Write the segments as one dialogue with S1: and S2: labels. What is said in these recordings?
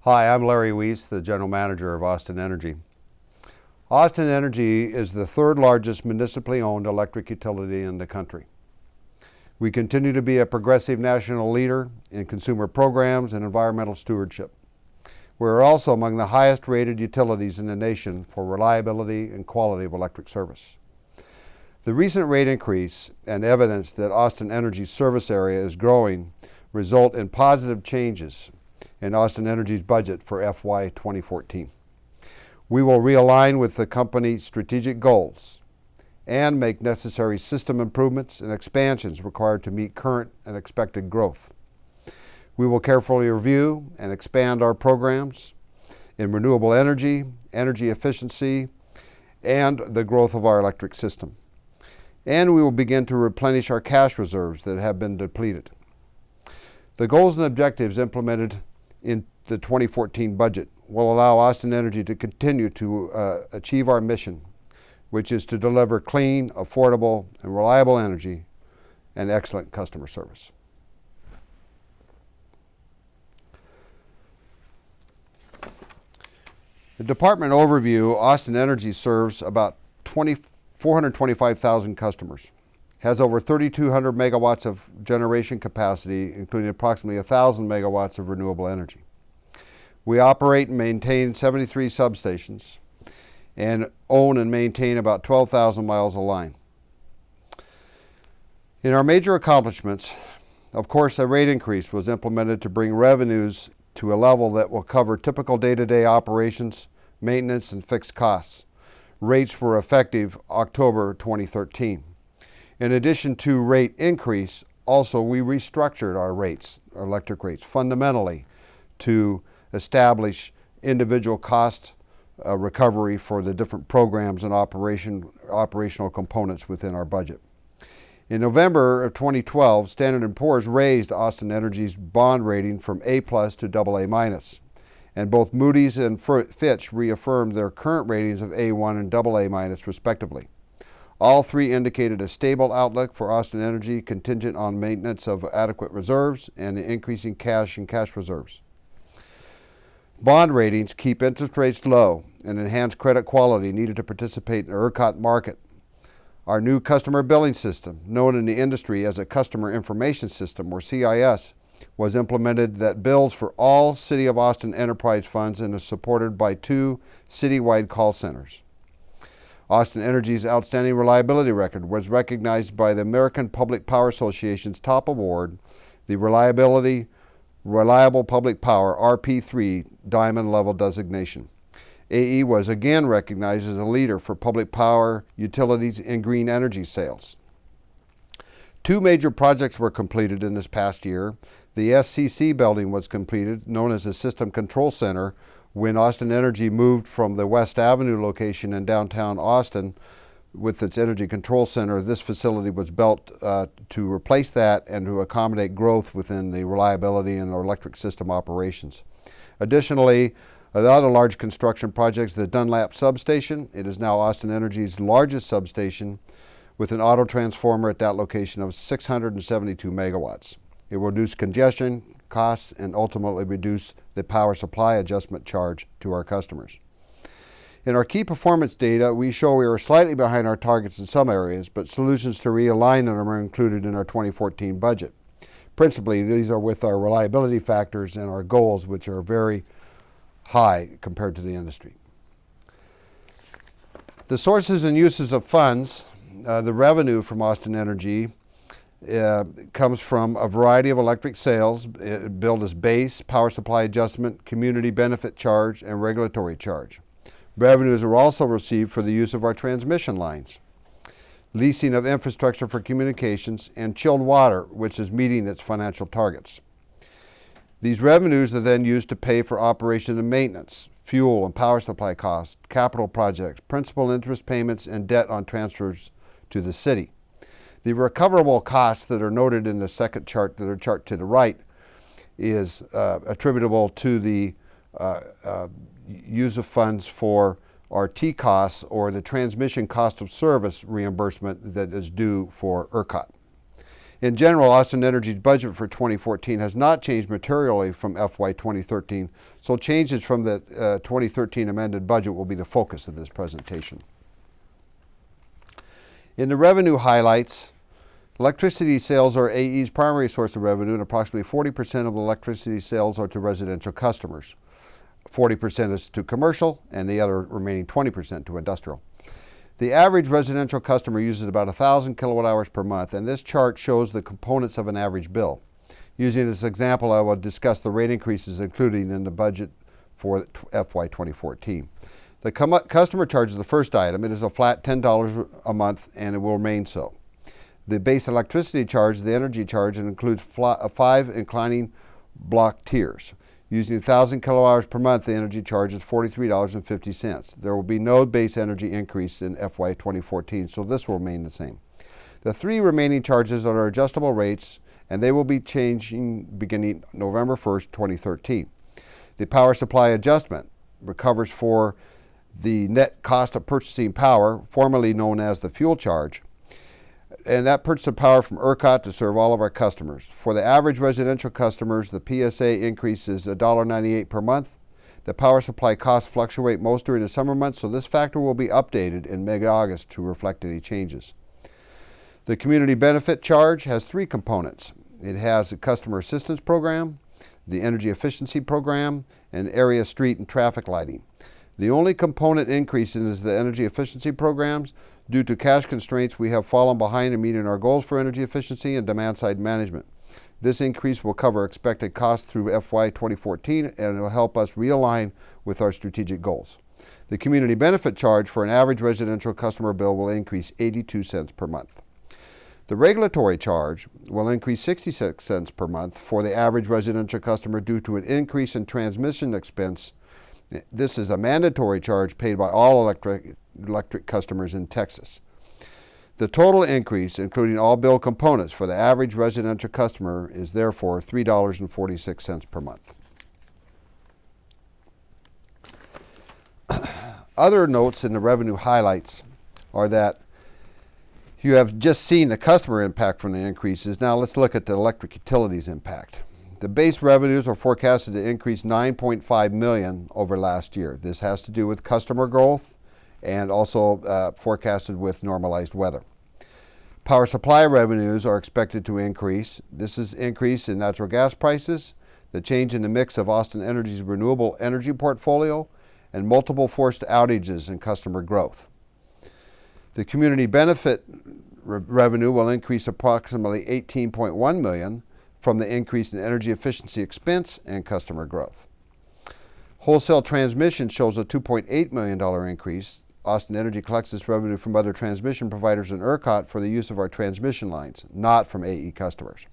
S1: Hi, I'm Larry Weis, the General Manager of Austin Energy. Austin Energy is the third largest municipally owned electric utility in the country. We continue to be a progressive national leader in consumer programs and environmental stewardship. We're also among the highest rated utilities in the nation for reliability and quality of electric service. The recent rate increase and evidence that Austin Energy's service area is growing result in positive changes in Austin Energy's budget for FY 2014. We will realign with the company's strategic goals and make necessary system improvements and expansions required to meet current and expected growth. We will carefully review and expand our programs in renewable energy, energy efficiency, and the growth of our electric system. And we will begin to replenish our cash reserves that have been depleted. The goals and objectives implemented in the 2014 budget will allow Austin Energy to continue to achieve our mission, which is to deliver clean, affordable, and reliable energy and excellent customer service. The department overview: Austin Energy serves about 425,000 customers, has over 3,200 megawatts of generation capacity, including approximately 1,000 megawatts of renewable energy. We operate and maintain 73 substations and own and maintain about 12,000 miles of line. In our major accomplishments, of course, a rate increase was implemented to bring revenues to a level that will cover typical day-to-day operations, maintenance, and fixed costs. Rates were effective October 2013. In addition to rate increase, also we restructured our rates, our electric rates, fundamentally to establish individual cost recovery for the different programs and operational components within our budget. In November of 2012, Standard & Poor's raised Austin Energy's bond rating from A+ to AA-, and both Moody's and Fitch reaffirmed their current ratings of A1 and AA- respectively. All three indicated a stable outlook for Austin Energy, contingent on maintenance of adequate reserves and the increasing cash and cash reserves. Bond ratings keep interest rates low and enhance credit quality needed to participate in the ERCOT market. Our new customer billing system, known in the industry as a Customer Information System, or CIS, was implemented that bills for all City of Austin enterprise funds and is supported by 2 citywide call centers. Austin Energy's outstanding reliability record was recognized by the American Public Power Association's top award, the Reliable Public Power RP3 Diamond Level designation. AE was again recognized as a leader for public power utilities in green energy sales. 2 major projects were completed in this past year. The SCC building was completed, known as the System Control Center, when Austin Energy moved from the West Avenue location in downtown Austin with its Energy Control Center. This facility was built to replace that and to accommodate growth within the reliability and our electric system operations. Additionally, the other large construction projects, the Dunlap substation. It is now Austin Energy's largest substation with an auto transformer at that location of 672 megawatts. It will reduce congestion costs and ultimately reduce the power supply adjustment charge to our customers. In our key performance data, we show we are slightly behind our targets in some areas, but solutions to realign them are included in our 2014 budget. Principally, these are with our reliability factors and our goals, which are very high compared to the industry. The sources and uses of funds, the revenue from Austin Energy comes from a variety of electric sales, billed as base, power supply adjustment, community benefit charge, and regulatory charge. Revenues are also received for the use of our transmission lines, leasing of infrastructure for communications, and chilled water, which is meeting its financial targets. These revenues are then used to pay for operation and maintenance, fuel and power supply costs, capital projects, principal and interest payments, and debt on transfers to the city. The recoverable costs that are noted in the second chart, the chart to the right, is attributable to the use of funds for our T-costs, or the transmission cost of service reimbursement that is due for ERCOT. In general, Austin Energy's budget for 2014 has not changed materially from FY 2013, so changes from the 2013 amended budget will be the focus of this presentation. In the revenue highlights, electricity sales are AE's primary source of revenue, and approximately 40% of electricity sales are to residential customers. 40% is to commercial, and the other remaining 20% to industrial. The average residential customer uses about 1,000 kilowatt hours per month, and this chart shows the components of an average bill. Using this example, I will discuss the rate increases included in the budget for FY 2014. The customer charges the first item. It is a flat $10 a month, and it will remain so. The base electricity charge, the energy charge, and includes 5 inclining block tiers. Using 1,000 kilowatt hours per month, the energy charge is $43.50. There will be no base energy increase in FY 2014, so this will remain the same. The 3 remaining charges are adjustable rates, and they will be changing beginning November 1st, 2013. The power supply adjustment recovers for the net cost of purchasing power, formerly known as the fuel charge, and that purchase of power from ERCOT to serve all of our customers. For the average residential customers, the PSA increase is $1.98 per month. The power supply costs fluctuate most during the summer months, so this factor will be updated in mid-August to reflect any changes. The community benefit charge has 3 components. It has a customer assistance program, the energy efficiency program, and area street and traffic lighting. The only component increase is the energy efficiency programs. Due to cash constraints, we have fallen behind in meeting our goals for energy efficiency and demand-side management. This increase will cover expected costs through FY 2014, and it will help us realign with our strategic goals. The community benefit charge for an average residential customer bill will increase 82 cents per month. The regulatory charge will increase 66 cents per month for the average residential customer due to an increase in transmission expense. This is a mandatory charge paid by all electric customers in Texas. The total increase, including all bill components for the average residential customer, is therefore $3.46 per month. Other notes in the revenue highlights are that you have just seen the customer impact from the increases. Now let's look at the electric utilities impact. The base revenues are forecasted to increase $9.5 million over last year. This has to do with customer growth and also forecasted with normalized weather. Power supply revenues are expected to increase. This is increase in natural gas prices, the change in the mix of Austin Energy's renewable energy portfolio, and multiple forced outages and customer growth. The community benefit revenue will increase approximately $18.1 million from the increase in energy efficiency expense and customer growth. Wholesale transmission shows a $2.8 million increase. Austin Energy collects this revenue from other transmission providers in ERCOT for the use of our transmission lines, not from AE customers.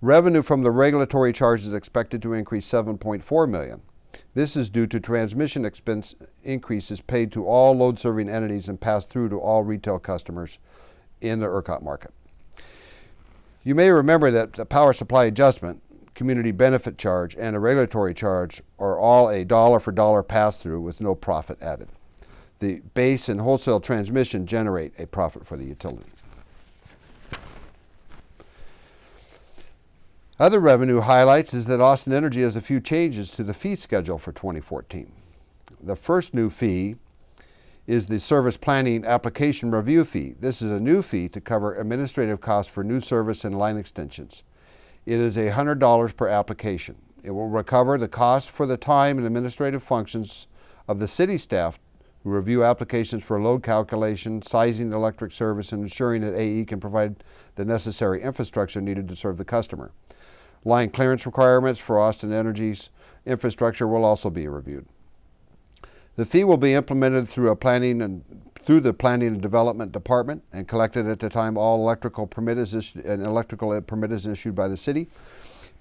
S1: Revenue from the regulatory charge is expected to increase $7.4 million. This is due to transmission expense increases paid to all load-serving entities and passed through to all retail customers in the ERCOT market. You may remember that the power supply adjustment, community benefit charge, and a regulatory charge are all a dollar-for-dollar pass-through with no profit added. The base and wholesale transmission generate a profit for the utility. Other revenue highlights is that Austin Energy has a few changes to the fee schedule for 2014. The first new fee is the Service Planning Application Review Fee. This is a new fee to cover administrative costs for new service and line extensions. It is $100 per application. It will recover the cost for the time and administrative functions of the city staff who review applications for load calculation, sizing the electric service, and ensuring that AE can provide the necessary infrastructure needed to serve the customer. Line clearance requirements for Austin Energy's infrastructure will also be reviewed. The fee will be implemented through the Planning and Development Department and collected at the time all electrical permit is issued by the city.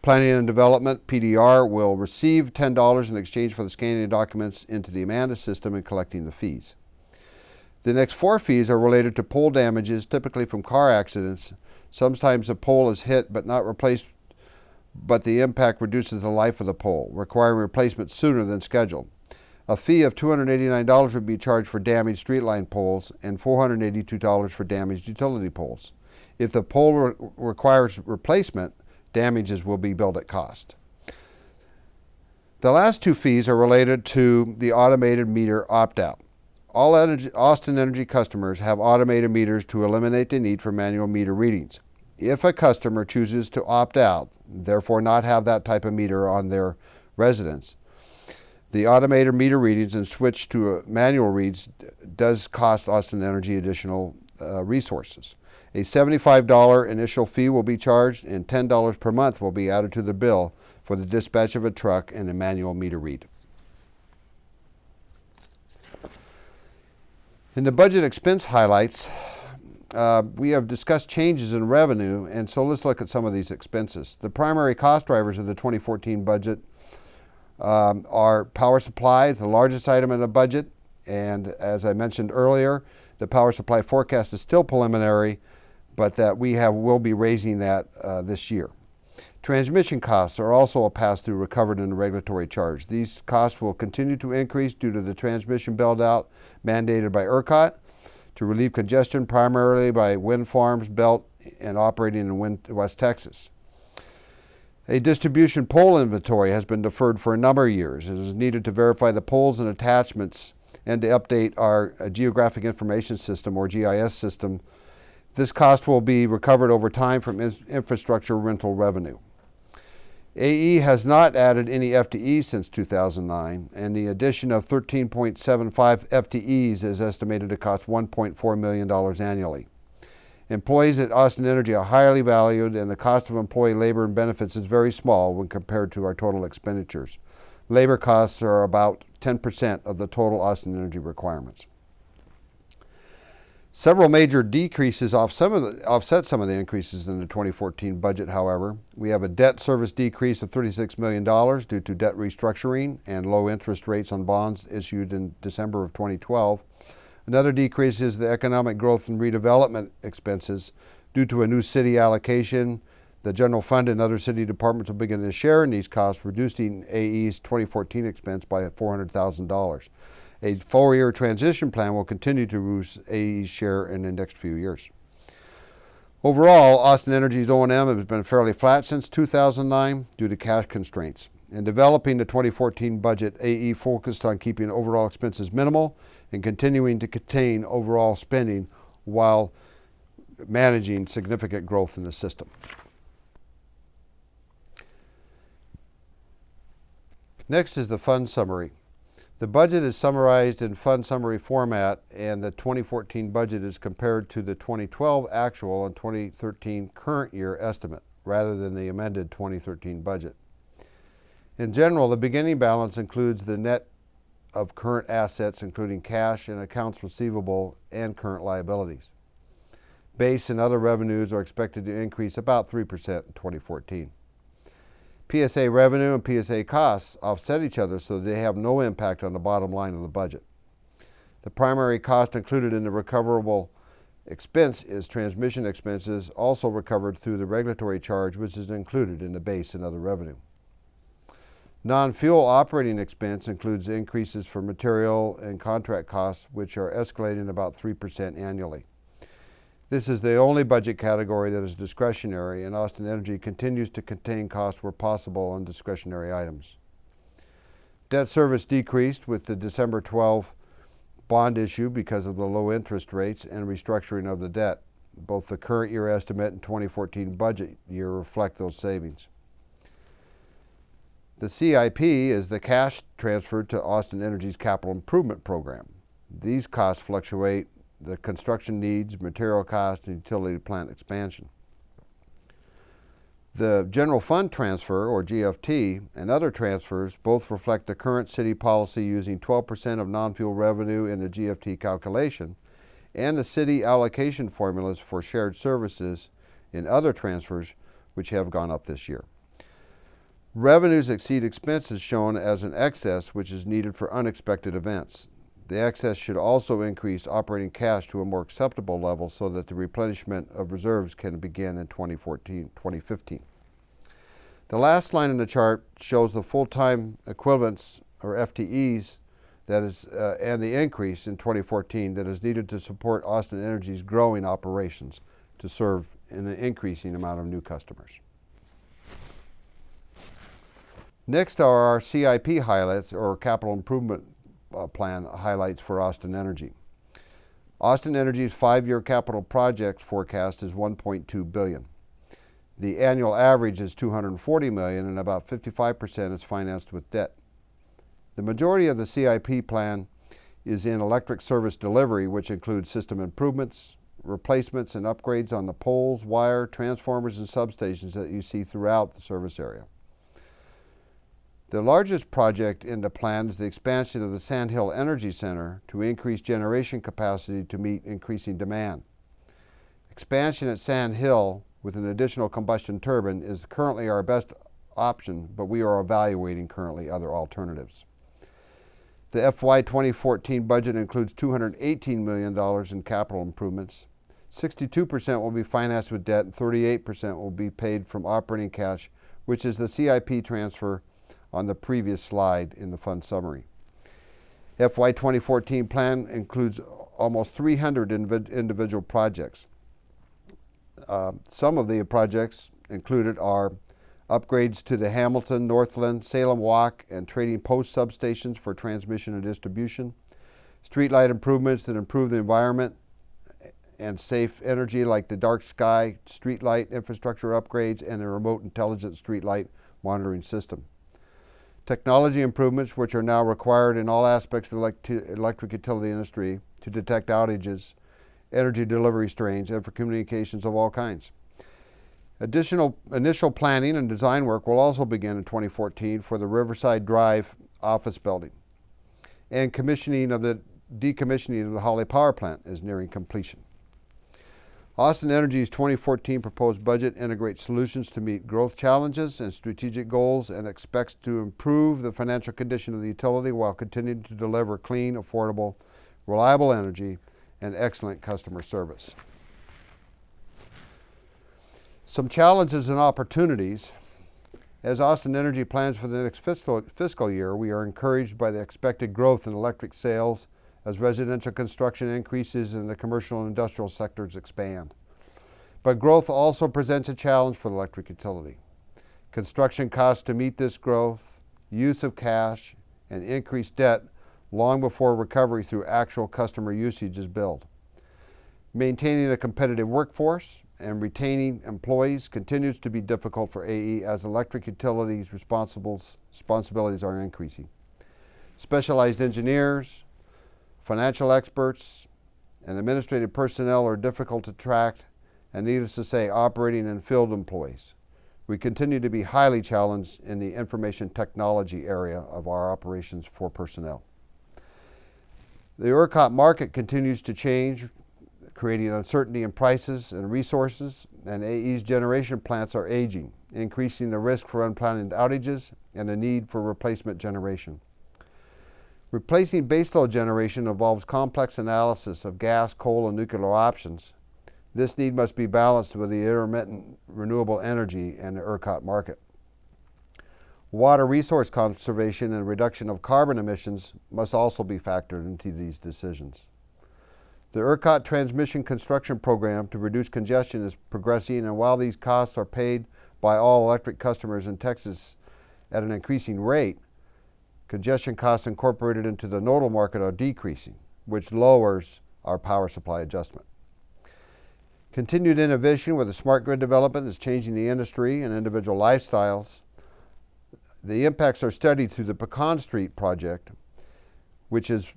S1: Planning and Development, PDR, will receive $10 in exchange for the scanning of documents into the Amanda system and collecting the fees. The next 4 fees are related to pole damages, typically from car accidents. Sometimes a pole is hit but not replaced, but the impact reduces the life of the pole, requiring replacement sooner than scheduled. A fee of $289 would be charged for damaged streetline poles and $482 for damaged utility poles. If the pole requires replacement, damages will be billed at cost. The last two fees are related to the automated meter opt-out. All Austin Energy customers have automated meters to eliminate the need for manual meter readings. If a customer chooses to opt out, therefore not have that type of meter on their residence, the automated meter readings and switch to manual reads does cost Austin Energy additional resources. A $75 initial fee will be charged, and $10 per month will be added to the bill for the dispatch of a truck and a manual meter read. In the budget expense highlights, we have discussed changes in revenue, and so let's look at some of these expenses. The primary cost drivers of the 2014 budget are power supplies, the largest item in the budget, and as I mentioned earlier, the power supply forecast is still preliminary, but that will be raising that this year. Transmission costs are also a pass-through recovered in the regulatory charge. These costs will continue to increase due to the transmission build-out mandated by ERCOT to relieve congestion primarily by wind farms built and operating in West Texas. A distribution pole inventory has been deferred for a number of years. It is needed to verify the poles and attachments and to update our Geographic Information System, or GIS system. This cost will be recovered over time from infrastructure rental revenue. AE has not added any FTEs since 2009, and the addition of 13.75 FTEs is estimated to cost $1.4 million annually. Employees at Austin Energy are highly valued, and the cost of employee labor and benefits is very small when compared to our total expenditures. Labor costs are about 10% of the total Austin Energy requirements. Several major decreases offset some of the increases in the 2014 budget, however. We have a debt service decrease of $36 million due to debt restructuring and low interest rates on bonds issued in December of 2012. Another decrease is the economic growth and redevelopment expenses due to a new city allocation. The general fund and other city departments will begin to share in these costs, reducing AE's 2014 expense by $400,000. A 4-year transition plan will continue to reduce AE's share in the next few years. Overall, Austin Energy's O&M has been fairly flat since 2009 due to cash constraints. In developing the 2014 budget, AE focused on keeping overall expenses minimal and continuing to contain overall spending while managing significant growth in the system. Next is the fund summary. The budget is summarized in fund summary format, and the 2014 budget is compared to the 2012 actual and 2013 current year estimate, rather than the amended 2013 budget. In general, the beginning balance includes the net of current assets, including cash and accounts receivable and current liabilities. Base and other revenues are expected to increase about 3% in 2014. PSA revenue and PSA costs offset each other, so they have no impact on the bottom line of the budget. The primary cost included in the recoverable expense is transmission expenses, also recovered through the regulatory charge, which is included in the base and other revenue. Non-fuel operating expense includes increases for material and contract costs, which are escalating about 3% annually. This is the only budget category that is discretionary, and Austin Energy continues to contain costs where possible on discretionary items. Debt service decreased with the December 12 bond issue because of the low interest rates and restructuring of the debt. Both the current year estimate and 2014 budget year reflect those savings. The CIP is the cash transferred to Austin Energy's capital improvement program. These costs fluctuate the construction needs, material cost, and utility plant expansion. The general fund transfer, or GFT, and other transfers both reflect the current city policy using 12% of non-fuel revenue in the GFT calculation and the city allocation formulas for shared services in other transfers, which have gone up this year. Revenues exceed expenses shown as an excess, which is needed for unexpected events. The excess should also increase operating cash to a more acceptable level so that the replenishment of reserves can begin in 2015. The last line in the chart shows the full-time equivalents, or FTEs, and the increase in 2014 that is needed to support Austin Energy's growing operations to serve in an increasing amount of new customers. Next are our CIP highlights, or Capital Improvement Plan highlights for Austin Energy. Austin Energy's 5-year capital project forecast is $1.2 billion. The annual average is $240 million, and about 55% is financed with debt. The majority of the CIP plan is in electric service delivery, which includes system improvements, replacements, and upgrades on the poles, wire, transformers, and substations that you see throughout the service area. The largest project in the plan is the expansion of the Sand Hill Energy Center to increase generation capacity to meet increasing demand. Expansion at Sand Hill with an additional combustion turbine is currently our best option, but we are evaluating currently other alternatives. The FY 2014 budget includes $218 million in capital improvements. 62% will be financed with debt and 38% will be paid from operating cash, which is the CIP transfer on the previous slide in the fund summary. FY 2014 plan includes almost 300 individual projects. Some of the projects included are upgrades to the Hamilton, Northland, Salem Walk, and Trading Post substations for transmission and distribution, streetlight improvements that improve the environment and safe energy like the dark sky streetlight infrastructure upgrades and a remote intelligent streetlight monitoring system. Technology improvements, which are now required in all aspects of the electric utility industry to detect outages, energy delivery strains, and for communications of all kinds. Additional initial planning and design work will also begin in 2014 for the Riverside Drive office building. And decommissioning of the Holly Power Plant is nearing completion. Austin Energy's 2014 proposed budget integrates solutions to meet growth challenges and strategic goals and expects to improve the financial condition of the utility while continuing to deliver clean, affordable, reliable energy and excellent customer service. Some challenges and opportunities. As Austin Energy plans for the next fiscal year, we are encouraged by the expected growth in electric sales as residential construction increases and the commercial and industrial sectors expand. But growth also presents a challenge for the electric utility. Construction costs to meet this growth, use of cash, and increased debt long before recovery through actual customer usage is billed. Maintaining a competitive workforce and retaining employees continues to be difficult for AE as electric utilities' responsibilities are increasing. Specialized engineers, financial experts, and administrative personnel are difficult to attract, and needless to say, operating and field employees. We continue to be highly challenged in the information technology area of our operations for personnel. The ERCOT market continues to change, creating uncertainty in prices and resources, and AE's generation plants are aging, increasing the risk for unplanned outages and the need for replacement generation. Replacing baseload generation involves complex analysis of gas, coal, and nuclear options. This need must be balanced with the intermittent renewable energy and the ERCOT market. Water resource conservation and reduction of carbon emissions must also be factored into these decisions. The ERCOT transmission construction program to reduce congestion is progressing, and while these costs are paid by all electric customers in Texas at an increasing rate, congestion costs incorporated into the nodal market are decreasing, which lowers our power supply adjustment. Continued innovation with the smart grid development is changing the industry and individual lifestyles. The impacts are studied through the Pecan Street project, which is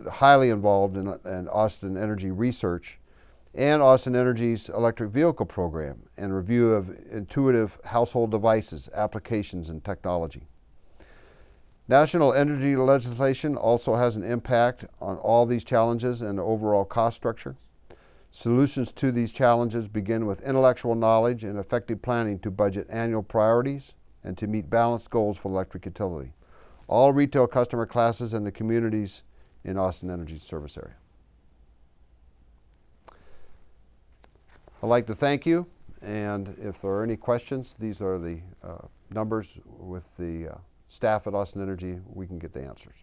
S1: highly involved in Austin Energy research, and Austin Energy's electric vehicle program and review of intuitive household devices, applications, and technology. National energy legislation also has an impact on all these challenges and the overall cost structure. Solutions to these challenges begin with intellectual knowledge and effective planning to budget annual priorities and to meet balanced goals for electric utility, all retail customer classes, and the communities in Austin Energy's service area. I'd like to thank you, and if there are any questions, these are the numbers with the staff at Austin Energy. We can get the answers.